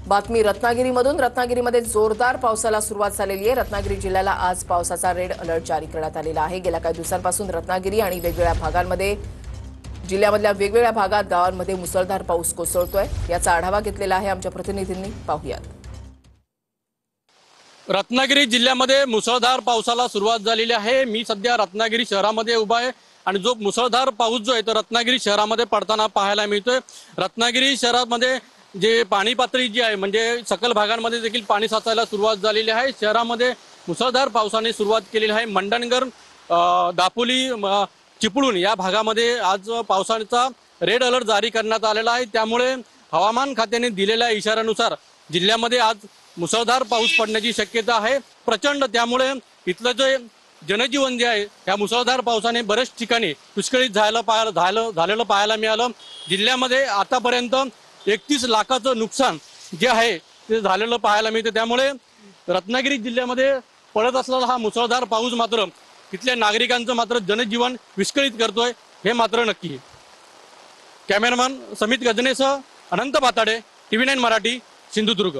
बातमी रत्नागिरीमधून। रत्नागिरीमध्ये जोरदार पावसाला सुरुवात झालेली आहे। रत्नागिरी जिल्ह्याला आज पावसाचा रेड अलर्ट जारी करण्यात आलेला आहे। गेल्या काही दिवसांपासून रत्नागिरी आणि वेगवेगळ्या भागांमध्ये जिल्ह्यामधल्या वेगवेगळ्या भागात गावांमध्ये मुसळधार पाऊस कोसळतोय। याचा आढावा घेतलेला आहे आमच्या प्रतिनिधींनी, पाहूयात। रत्नागिरी जिल्ह्यामध्ये मुसळधार पावसाला सुरुवात झालेली आहे। मी सध्या रत्नागिरी शहरामध्ये उभा आहे आणि जो मुसळधार पाऊस जो आहे तो रत्नागिरी शहरामध्ये पडताना पाहायला मिळतोय। रत्नागिरी शहरामध्ये जे पाणी पातळी जी आहे म्हणजे सकल भागांमध्ये देखील पाणी साचायला सुरुवात झालेली आहे। शहरामध्ये मुसळधार पावसाने सुरुवात केलेली आहे। मंडणगड, दापोली, चिपळूण या भागामध्ये आज पावसाचा रेड अलर्ट जारी करण्यात आलेला आहे। त्यामुळे हवामान खात्याने दिलेल्या इशाऱ्यानुसार जिल्ह्यामध्ये आज मुसळधार पाऊस पडण्याची शक्यता आहे प्रचंड। त्यामुळे इथलं जे जनजीवन जे आहे या मुसळधार पावसाने बरेच ठिकाणी विस्कळीत झालेलं पाहायला मिळालं। जिल्ह्यामध्ये आतापर्यंत 31 लाखाचं नुकसान जे आहे ते झालेलं पाहायला मिळतं। त्यामुळे रत्नागिरी जिल्ह्यामध्ये पडत असलेला हा मुसळधार पाऊस मात्र इथल्या नागरिकांचं मात्र जनजीवन विस्कळीत करतोय, हे मात्र नक्की। कॅमेरामॅन समित गजनेसह अनंत पाताडे, TV9 मराठी, सिंधुदुर्ग।